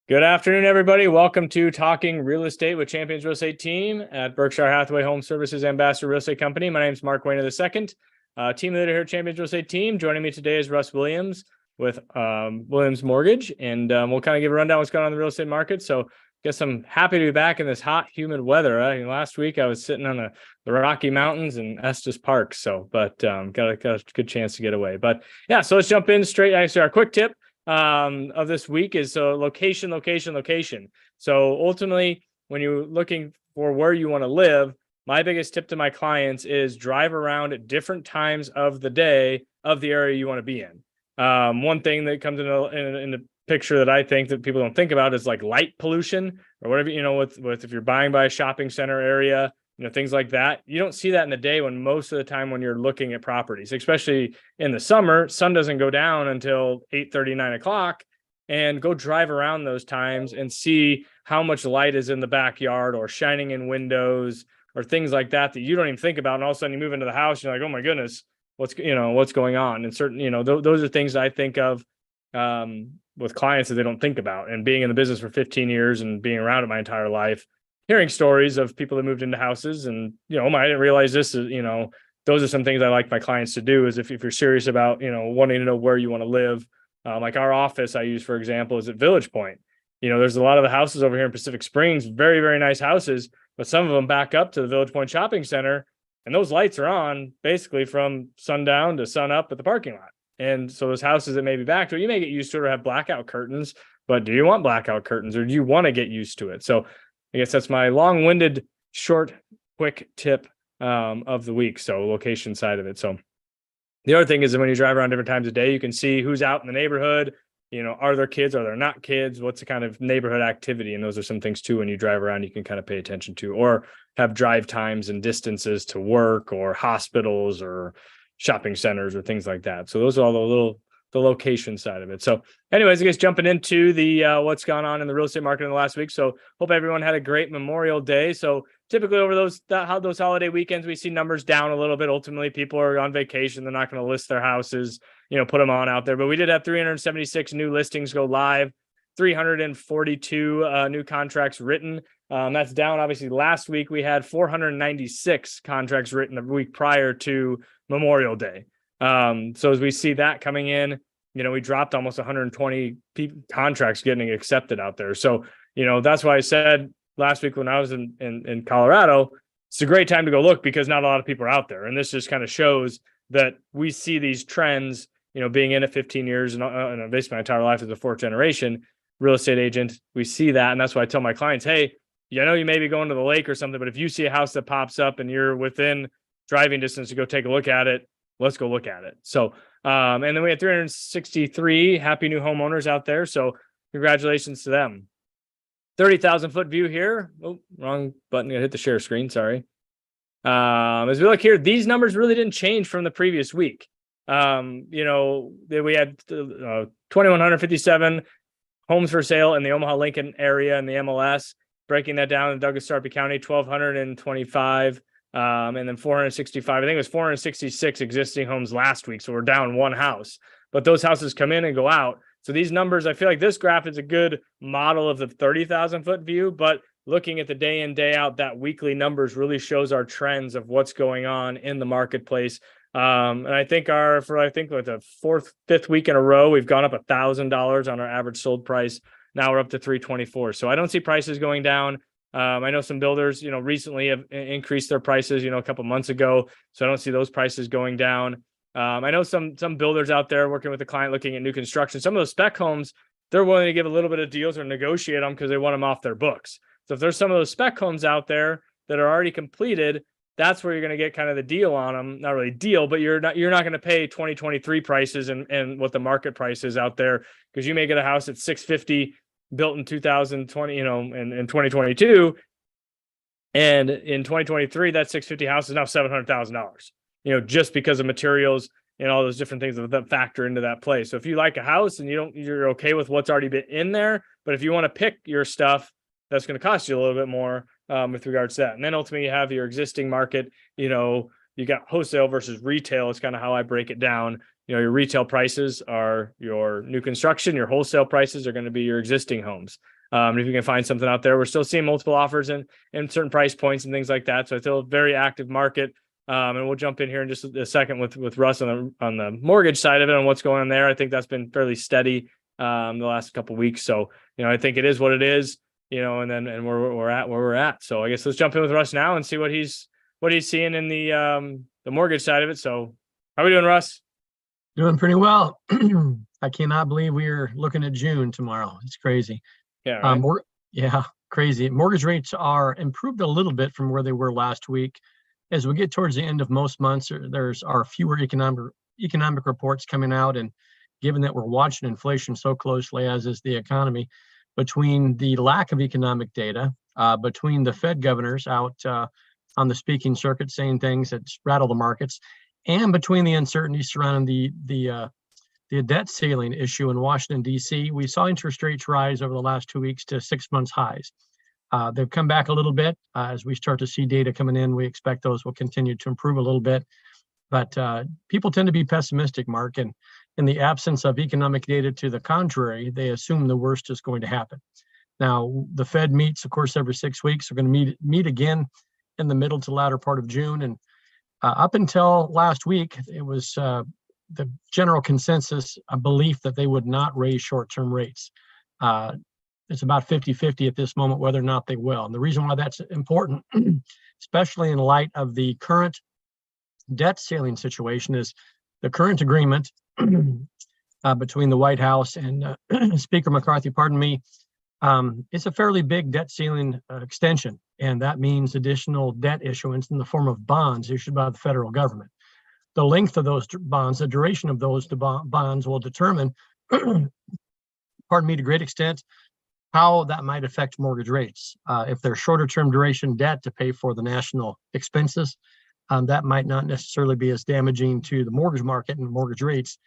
Good afternoon, everybody. Welcome to Talking Real Estate with Champions Real Estate Team at Berkshire Hathaway Home Services Ambassador Real Estate Company. My name is Mark Wehner II, team leader here at Champions Real Estate Team. Joining me today is Russ Williams with Williams Mortgage, and we'll kind of give a rundown what's going on in the real estate market. So I guess I'm happy to be back in this hot, humid weather. Last week I was sitting on the Rocky Mountains in Estes Park, but got a good chance to get away. But yeah, so let's jump in straight. Actually, our quick tip of this week is location. So ultimately, when you're looking for where you want to live, my biggest tip to my clients is drive around at different times of the day of the area you want to be in. One thing that comes in the picture that I think that people don't think about is like light pollution or whatever, with if you're buying by a shopping center area, things like that. You don't see that in the day when most of the time when you're looking at properties, especially in the summer, sun doesn't go down until 8:30, 9 o'clock, and go drive around those times and see how much light is in the backyard or shining in windows or things like that you don't even think about. And all of a sudden you move into the house, you're like, oh my goodness, what's going on? And certain, those are things I think of with clients that they don't think about. And being in the business for 15 years and being around it my entire life, hearing stories of people that moved into houses and, I didn't realize this is, those are some things I like my clients to do is if you're serious about, wanting to know where you want to live. Like our office I use, for example, is at Village Point. There's a lot of the houses over here in Pacific Springs, very, very nice houses, but some of them back up to the Village Point Shopping Center. And those lights are on basically from sundown to sun up at the parking lot. And so those houses that may be back to it, you may get used to it or have blackout curtains, but do you want blackout curtains or do you want to get used to it? So I guess that's my long-winded, short, quick tip of the week. So location side of it. So the other thing is that when you drive around different times of day, you can see who's out in the neighborhood. Are there kids? Are there not kids? What's the kind of neighborhood activity? And those are some things too, when you drive around, you can kind of pay attention to, or have drive times and distances to work or hospitals or shopping centers or things like that. So those are all the location side of it. So anyways, I guess jumping into the what's gone on in the real estate market in the last week. So hope everyone had a great Memorial Day. So typically over those holiday weekends, we see numbers down a little bit. Ultimately, people are on vacation. They're not going to list their houses, put them on out there. But we did have 376 new listings go live, 342 new contracts written. That's down. Obviously, last week we had 496 contracts written the week prior to Memorial Day. So as we see that coming in, we dropped almost 120 contracts getting accepted out there. So, that's why I said last week when I was in Colorado, it's a great time to go look because not a lot of people are out there. And this just kind of shows that we see these trends, being in it 15 years and basically my entire life as a fourth generation real estate agent. We see that. And that's why I tell my clients, hey, I know you may be going to the lake or something, but if you see a house that pops up and you're within driving distance to go take a look at it, let's go look at it. So, and then we had 363 happy new homeowners out there. So congratulations to them. 30,000 foot view here. Oh, wrong button. I hit the share screen. Sorry. As we look here, these numbers really didn't change from the previous week. We had 2,157 homes for sale in the Omaha Lincoln area in the MLS. Breaking that down in Douglas Sarpy County, 1,225. And then 465, I think it was 466 existing homes last week. So we're down one house, but those houses come in and go out. So these numbers, I feel like this graph is a good model of the 30,000 foot view, but looking at the day in, day out, that weekly numbers really shows our trends of what's going on in the marketplace. And I think with the fifth week in a row, we've gone up $1,000 on our average sold price. Now we're up to 324. So I don't see prices going down. I know some builders, recently have increased their prices, a couple months ago. So I don't see those prices going down. I know some builders out there working with a client looking at new construction. Some of those spec homes, they're willing to give a little bit of deals or negotiate them because they want them off their books. So if there's some of those spec homes out there that are already completed, that's where you're going to get kind of the deal on them. Not really deal, but you're not going to pay 2023 prices and what the market price is out there, because you may get a house at 650 built in 2020, in 2022. And in 2023, that 650 house is now $700,000, just because of materials and all those different things that factor into that play. So if you like a house and you're okay with what's already been in there, but if you want to pick your stuff, that's going to cost you a little bit more with regards to that. And then ultimately you have your existing market, you got wholesale versus retail is kind of how I break it down. your retail prices are your new construction, your wholesale prices are going to be your existing homes. If you can find something out there, we're still seeing multiple offers in certain price points and things like that. So it's still a very active market. And we'll jump in here in just a second with Russ on the mortgage side of it and what's going on there. I think that's been fairly steady the last couple of weeks. So, I think it is what it is, and we're at where we're at. So I guess let's jump in with Russ now and see what he's seeing in the mortgage side of it. So how are we doing, Russ? Doing pretty well. I cannot believe we are looking at June tomorrow. It's crazy. Yeah. Right? Crazy. Mortgage rates are improved a little bit from where they were last week. As we get towards the end of most months, there are fewer economic reports coming out, and given that we're watching inflation so closely, as is the economy, between the lack of economic data, between the Fed governors out on the speaking circuit saying things that rattle the markets, and between the uncertainty surrounding the debt ceiling issue in Washington, D.C., we saw interest rates rise over the last 2 weeks to 6 months highs. They've come back a little bit as we start to see data coming in. We expect those will continue to improve a little bit. But people tend to be pessimistic, Mark, and in the absence of economic data to the contrary, they assume the worst is going to happen. Now, the Fed meets, of course, every 6 weeks. We're going to meet again in the middle to latter part of June. And up until last week, it was the general consensus, a belief that they would not raise short-term rates. It's about 50-50 at this moment whether or not they will. And the reason why that's important, especially in light of the current debt ceiling situation, is the current agreement between the White House and Speaker McCarthy, it's a fairly big debt ceiling extension. And that means additional debt issuance in the form of bonds issued by the federal government. The length of those bonds, the duration of those bonds will determine, to a great extent, how that might affect mortgage rates. If they're shorter term duration debt to pay for the national expenses, that might not necessarily be as damaging to the mortgage market and mortgage rates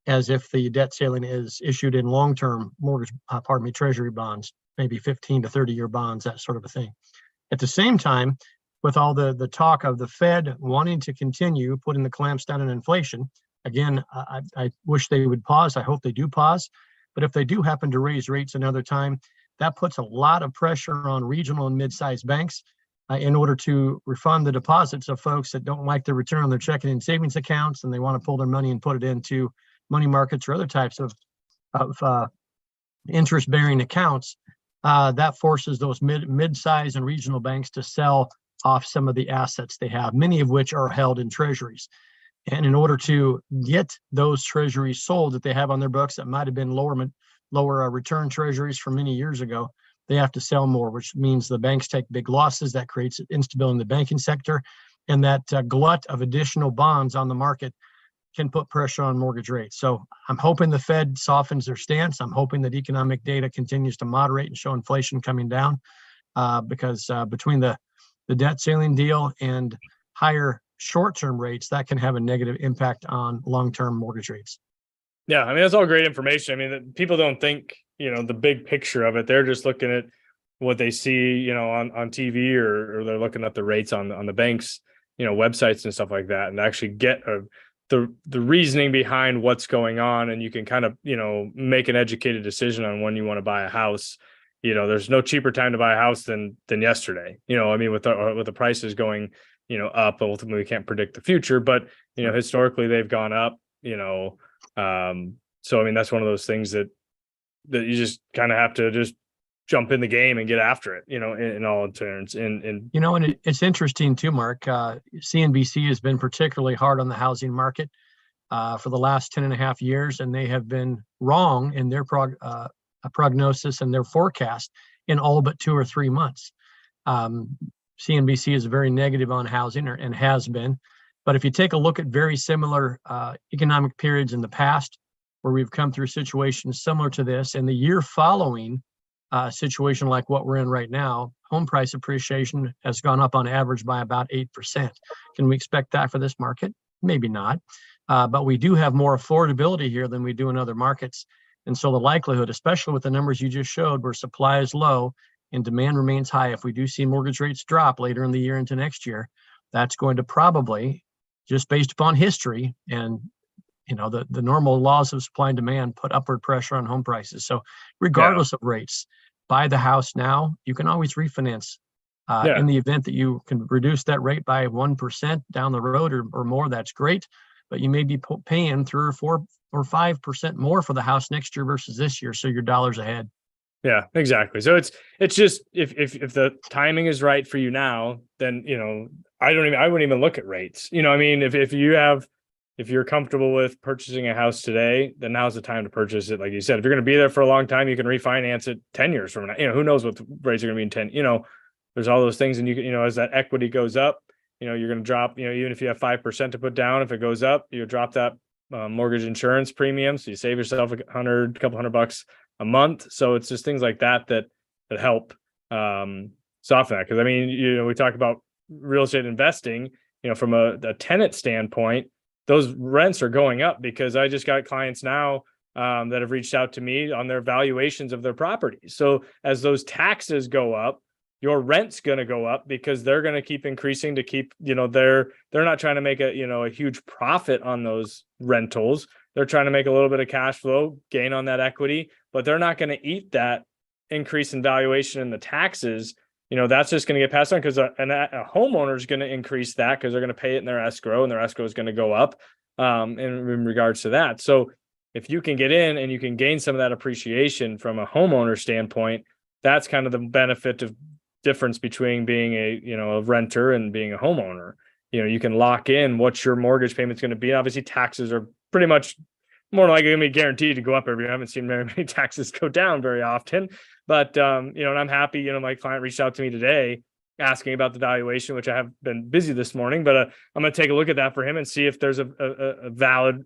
as if the debt ceiling is issued in long-term treasury bonds, maybe 15 to 30-year bonds, that sort of a thing. At the same time, with all the talk of the Fed wanting to continue putting the clamps down on inflation, again, I wish they would pause. I hope they do pause. But if they do happen to raise rates another time, that puts a lot of pressure on regional and mid-sized banks in order to refund the deposits of folks that don't like the return on their checking and savings accounts, and they want to pull their money and put it into money markets or other types of interest-bearing accounts. That forces those mid-sized and regional banks to sell off some of the assets they have, many of which are held in treasuries. And in order to get those treasuries sold that they have on their books that might have been lower return treasuries from many years ago, they have to sell more, which means the banks take big losses. That creates instability in the banking sector. And that glut of additional bonds on the market can put pressure on mortgage rates. So I'm hoping the Fed softens their stance. I'm hoping that economic data continues to moderate and show inflation coming down because between the debt ceiling deal and higher short-term rates, that can have a negative impact on long-term mortgage rates. Yeah, I mean, that's all great information. I mean, people don't think, the big picture of it. They're just looking at what they see, on TV or they're looking at the rates on the banks, websites and stuff like that, and actually get the reasoning behind what's going on. And you can kind of, make an educated decision on when you want to buy a house. There's no cheaper time to buy a house than yesterday. I mean, with the prices going, up, ultimately we can't predict the future, but, historically they've gone up, so, I mean, that's one of those things that you just kind of have to just jump in the game and get after it, in all terms. And it's interesting too, Mark, CNBC has been particularly hard on the housing market for the last 10 and a half years, and they have been wrong in their prognosis and their forecast in all but 2 or 3 months. CNBC is very negative on housing and has been. But if you take a look at very similar economic periods in the past, where we've come through situations similar to this, and the year following a situation like what we're in right now, home price appreciation has gone up on average by about 8%. Can we expect that for this market? Maybe not. But we do have more affordability here than we do in other markets. And so the likelihood, especially with the numbers you just showed, where supply is low and demand remains high, if we do see mortgage rates drop later in the year into next year, that's going to probably, just based upon history and the normal laws of supply and demand put upward pressure on home prices. So regardless of rates, buy the house now. You can always refinance in the event that you can reduce that rate by 1% down the road or more. That's great, but you may be paying 3 or 4 or 5% more for the house next year versus this year. So your dollars ahead. Yeah, exactly. So it's just if the timing is right for you now, then I wouldn't even look at rates. I mean, if you're comfortable with purchasing a house today, then now's the time to purchase it. Like you said, if you're going to be there for a long time, you can refinance it 10 years from now. Who knows what the rates are going to be in 10, there's all those things. And you can, as that equity goes up, you're going to drop, even if you have 5% to put down, if it goes up, you drop that mortgage insurance premium. So you save yourself a couple $100 a month. So it's just things like that help soften that. Cause I mean, we talk about real estate investing, from a tenant standpoint, those rents are going up because I just got clients now that have reached out to me on their valuations of their properties. So as those taxes go up, your rent's going to go up because they're going to keep increasing to keep, they're not trying to make a huge profit on those rentals. They're trying to make a little bit of cash flow gain on that equity, but they're not going to eat that increase in valuation and the taxes. That's just going to get passed on because a homeowner is going to increase that because they're going to pay it in their escrow, and their escrow is going to go up in regards to that. So if you can get in and you can gain some of that appreciation from a homeowner standpoint, that's kind of the benefit of difference between being a renter and being a homeowner. You can lock in what your mortgage payment is going to be. Obviously, taxes are pretty much more likely going to be guaranteed to go up every year. I haven't seen very many taxes go down very often, but and I'm happy. My client reached out to me today asking about the valuation, which I have been busy this morning, but I'm going to take a look at that for him and see if there's a valid,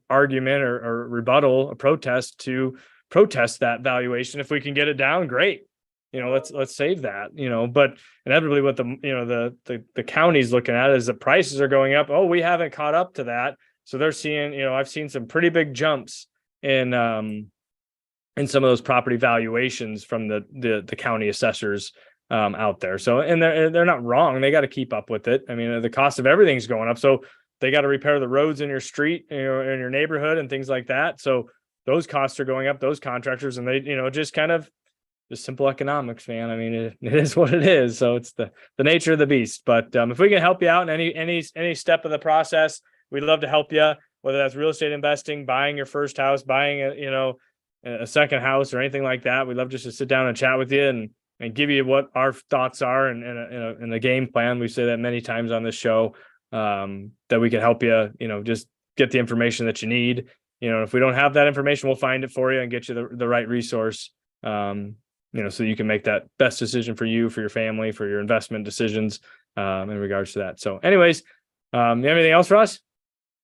argument or rebuttal, a protest to protest that valuation. If we can get it down, great. Let's save that, but inevitably what the county's looking at is the prices are going up. Oh, we haven't caught up to that. So they're seeing, I've seen some pretty big jumps in some of those property valuations from the county assessors out there. So, and they're not wrong. They got to keep up with it. I mean, the cost of everything's going up. So they got to repair the roads in your street, in your neighborhood and things like that. So those costs are going up, those contractors, and they, just kind of just simple economics, man. I mean, it is what it is. So it's the nature of the beast. But if we can help you out in any step of the process, we'd love to help you, whether that's real estate investing, buying your first house, buying a second house or anything like that. We'd love just to sit down and chat with you and give you what our thoughts are and a game plan. We say that many times on this show, that we can help you, just get the information that you need. If we don't have that information, we'll find it for you and get you the right resource, so you can make that best decision for you, for your family, for your investment decisions, in regards to that. So anyways, you have anything else for us?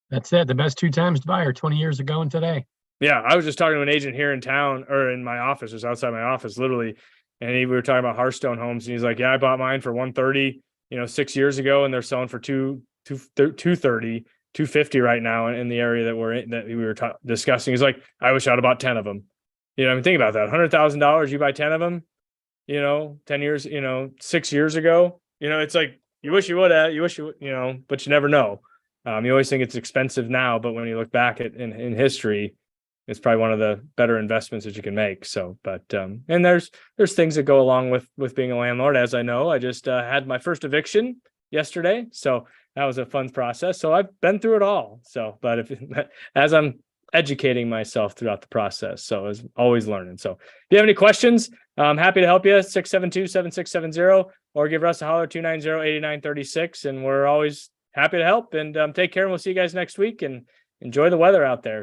That's it. The best 2 times to buy are 20 years ago and today. Yeah. I was just talking to an agent here in town or in my office, just outside my office, literally. And we were talking about Hearthstone homes. And he's like, yeah, I bought mine for 130, 6 years ago, and they're selling for 230, 250 right now in the area that we were discussing. He's like, I wish I'd have bought 10 of them. I mean, think about that. $100,000, you buy 10 of them, 10 years, 6 years ago, it's like, you wish you would have, but you never know. You always think it's expensive now, but when you look back in history, it's probably one of the better investments that you can make. So, but, and there's things that go along with being a landlord. As I know, I just had my first eviction yesterday. So that was a fun process. So I've been through it all. So, but as I'm educating myself throughout the process, so as always learning. So if you have any questions, I'm happy to help you. 672-7670, or give Russ a holler, 290-8936. And we're always happy to help, and take care. And we'll see you guys next week, and enjoy the weather out there.